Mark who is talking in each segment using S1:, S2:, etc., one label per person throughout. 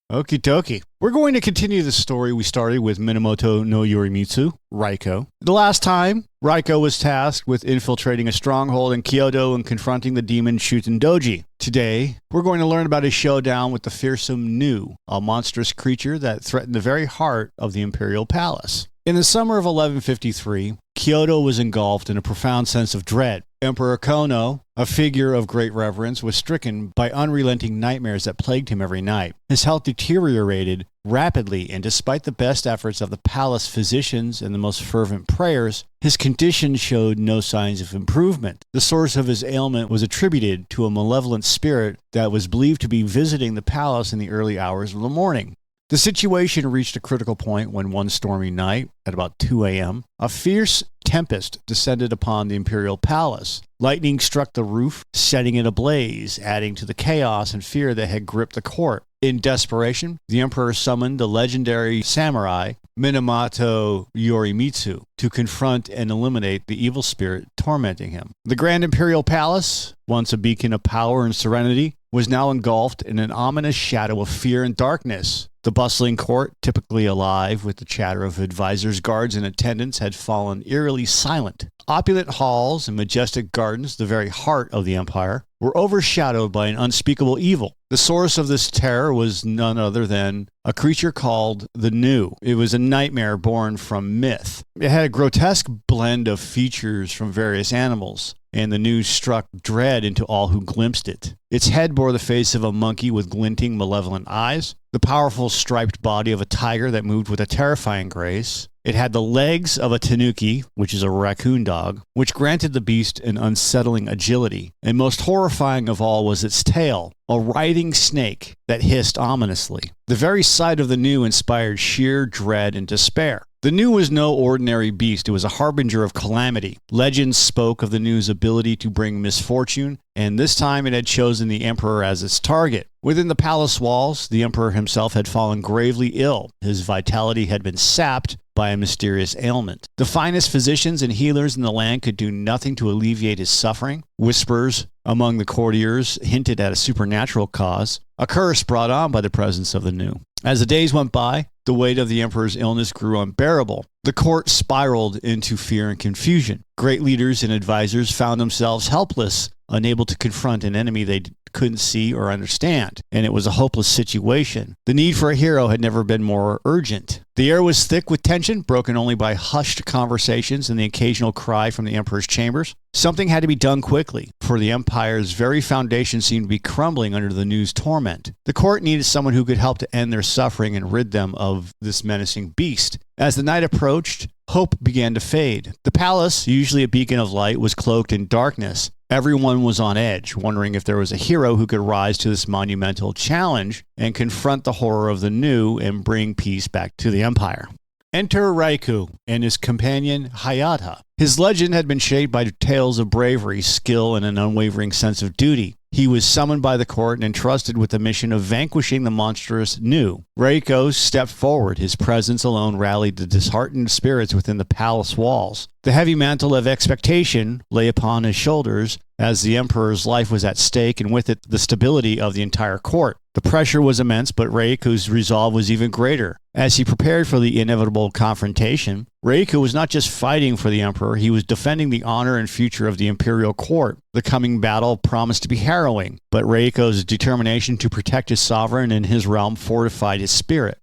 S1: Okie dokie. We're going to continue the story we started with Minamoto no Yorimitsu, Raiko. The last time, Raiko was tasked with infiltrating a stronghold in Kyoto and confronting the demon Shutendoji. Today, we're going to learn about his showdown with the fearsome Nu, a monstrous creature that threatened the very heart of the imperial palace. In the summer of 1153, Kyoto was engulfed in a profound sense of dread. Emperor Kono, a figure of great reverence, was stricken by unrelenting nightmares that plagued him every night. His health deteriorated rapidly, and despite the best efforts of the palace physicians and the most fervent prayers, his condition showed no signs of improvement. The source of his ailment was attributed to a malevolent spirit that was believed to be visiting the palace in the early hours of the morning. The situation reached a critical point when one stormy night, at about 2 a.m., a fierce tempest descended upon the imperial palace. Lightning struck the roof, setting it ablaze, adding to the chaos and fear that had gripped the court. In desperation, the emperor summoned the legendary samurai, Minamoto Yorimitsu, to confront and eliminate the evil spirit tormenting him. The grand imperial palace, once a beacon of power and serenity, was now engulfed in an ominous shadow of fear and darkness. The bustling court, typically alive with the chatter of advisors, guards, and attendants, had fallen eerily silent. Opulent halls and majestic gardens, the very heart of the empire, were overshadowed by an unspeakable evil. The source of this terror was none other than a creature called the Nu. It was a nightmare born from myth. It had a grotesque blend of features from various animals, and the Nu struck dread into all who glimpsed it. Its head bore the face of a monkey with glinting, malevolent eyes, the powerful striped body of a tiger that moved with a terrifying grace. It had the legs of a tanuki, which is a raccoon dog, which granted the beast an unsettling agility. And most horrifying of all was its tail, a writhing snake that hissed ominously. The very sight of the Nu inspired sheer dread and despair. The Nu was no ordinary beast. It was a harbinger of calamity. Legends spoke of the Nu's ability to bring misfortune, and this time it had chosen the emperor as its target. Within the palace walls, the emperor himself had fallen gravely ill. His vitality had been sapped by a mysterious ailment. The finest physicians and healers in the land could do nothing to alleviate his suffering. Whispers among the courtiers hinted at a supernatural cause, a curse brought on by the presence of the Nu. As the days went by, the weight of the emperor's illness grew unbearable. The court spiraled into fear and confusion. Great leaders and advisors found themselves helpless, unable to confront an enemy they couldn't see or understand, and it was a hopeless situation. The need for a hero had never been more urgent. The air was thick with tension, broken only by hushed conversations and the occasional cry from the emperor's chambers. Something had to be done quickly, for the empire's very foundation seemed to be crumbling under the Nu's torment. The court needed someone who could help to end their suffering and rid them of this menacing beast. As the night approached, hope began to fade. The palace, usually a beacon of light, was cloaked in darkness. Everyone was on edge, wondering if there was a hero who could rise to this monumental challenge and confront the horror of the Nu and bring peace back to the empire. Enter Raiko and his companion Hayata. His legend had been shaped by tales of bravery, skill, and an unwavering sense of duty. He was summoned by the court and entrusted with the mission of vanquishing the monstrous Nu. Raiko stepped forward. His presence alone rallied the disheartened spirits within the palace walls. The heavy mantle of expectation lay upon his shoulders as the emperor's life was at stake, and with it the stability of the entire court. The pressure was immense, but Raiko's resolve was even greater. As he prepared for the inevitable confrontation, Raiko was not just fighting for the emperor, he was defending the honor and future of the imperial court. The coming battle promised to be harrowing, but Raiko's determination to protect his sovereign and his realm fortified his spirit.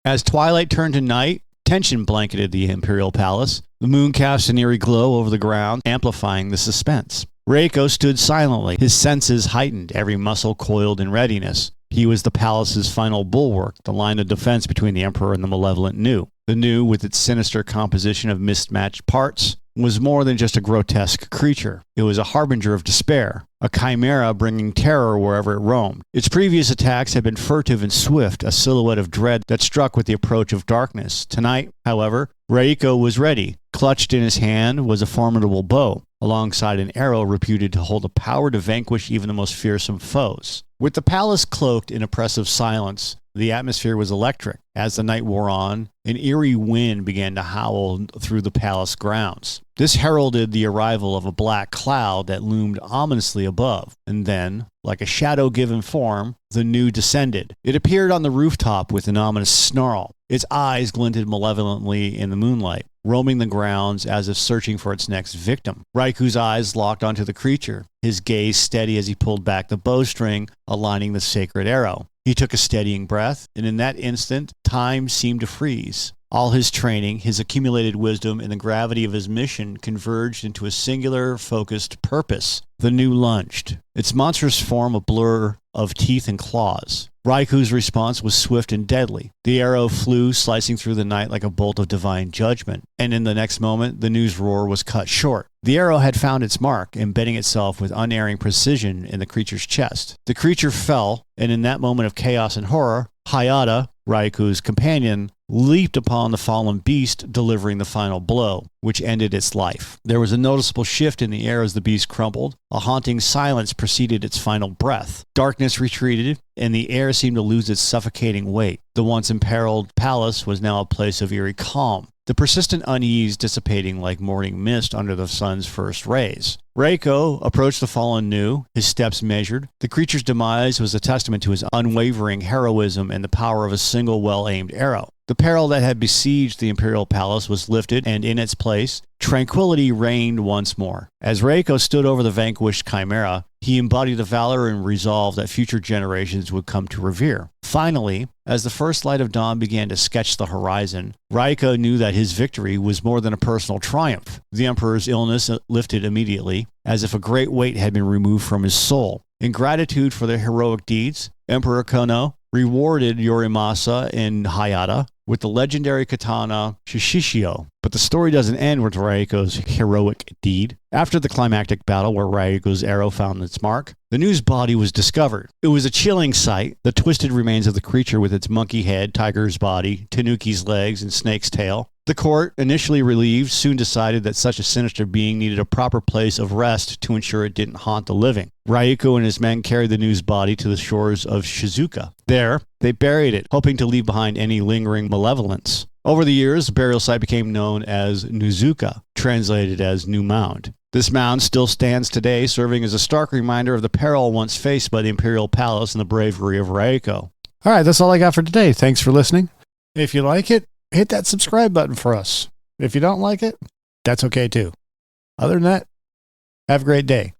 S1: As twilight turned to night, tension blanketed the imperial palace. The moon cast an eerie glow over the ground, amplifying the suspense. Raiko stood silently, his senses heightened, every muscle coiled in readiness. He was the palace's final bulwark, the line of defense between the emperor and the malevolent Nu. The Nu, with its sinister composition of mismatched parts, was more than just a grotesque creature. It was a harbinger of despair, a chimera bringing terror wherever it roamed. Its previous attacks had been furtive and swift, a silhouette of dread that struck with the approach of darkness. Tonight, however, Raiko was ready. Clutched in his hand was a formidable bow, alongside an arrow reputed to hold the power to vanquish even the most fearsome foes. With the palace cloaked in oppressive silence, The atmosphere was electric. As the night wore on, an eerie wind began to howl through the palace grounds. This heralded the arrival of a black cloud that loomed ominously above, and then, like a shadow given form, the Nu descended. It appeared on the rooftop with an ominous snarl. Its eyes glinted malevolently in the moonlight, roaming the grounds as if searching for its next victim. Raiku's eyes locked onto the creature, his gaze steady as he pulled back the bowstring, aligning the sacred arrow. He took a steadying breath, and in that instant, time seemed to freeze. All his training, his accumulated wisdom, and the gravity of his mission converged into a singular, focused purpose. The Nu lunged, its monstrous form a blur of teeth and claws. Raiku's response was swift and deadly. The arrow flew, slicing through the night like a bolt of divine judgment, and in the next moment, the Nu's roar was cut short. The arrow had found its mark, embedding itself with unerring precision in the creature's chest. The creature fell, and in that moment of chaos and horror, Hayata, Raiku's companion, leaped upon the fallen beast, delivering the final blow, which ended its life. There was a noticeable shift in the air as the beast crumpled. A haunting silence preceded its final breath. Darkness retreated, and the air seemed to lose its suffocating weight. The once imperiled palace was now a place of eerie calm, the persistent unease dissipating like morning mist under the sun's first rays. Raiko approached the fallen Nu, his steps measured. The creature's demise was a testament to his unwavering heroism and the power of a single well-aimed arrow. The peril that had besieged the imperial palace was lifted, and in its place, tranquility reigned once more. As Raiko stood over the vanquished chimera, he embodied the valor and resolve that future generations would come to revere. Finally, as the first light of dawn began to sketch the horizon, Raiko knew that his victory was more than a personal triumph. The emperor's illness lifted immediately, as if a great weight had been removed from his soul. In gratitude for their heroic deeds, Emperor Kono rewarded Yorimitsu and Hayata with the legendary katana Shishishio. But the story doesn't end with Raiko's heroic deed. After the climactic battle where Raiko's arrow found its mark, the Nu's body was discovered. It was a chilling sight. The twisted remains of the creature with its monkey head, tiger's body, tanuki's legs, and snake's tail. The court, initially relieved, soon decided that such a sinister being needed a proper place of rest to ensure it didn't haunt the living. Raiko and his men carried the Nu's body to the shores of Shizuka. There, they buried it, hoping to leave behind any lingering malevolence. Over the years, the burial site became known as Nuzuka, translated as New Mound. This mound still stands today, serving as a stark reminder of the peril once faced by the Imperial Palace and the bravery of Raiko. All right, that's all I got for today. Thanks for listening. If you like it, hit that subscribe button for us. If you don't like it, that's okay too. Other than that, have a great day.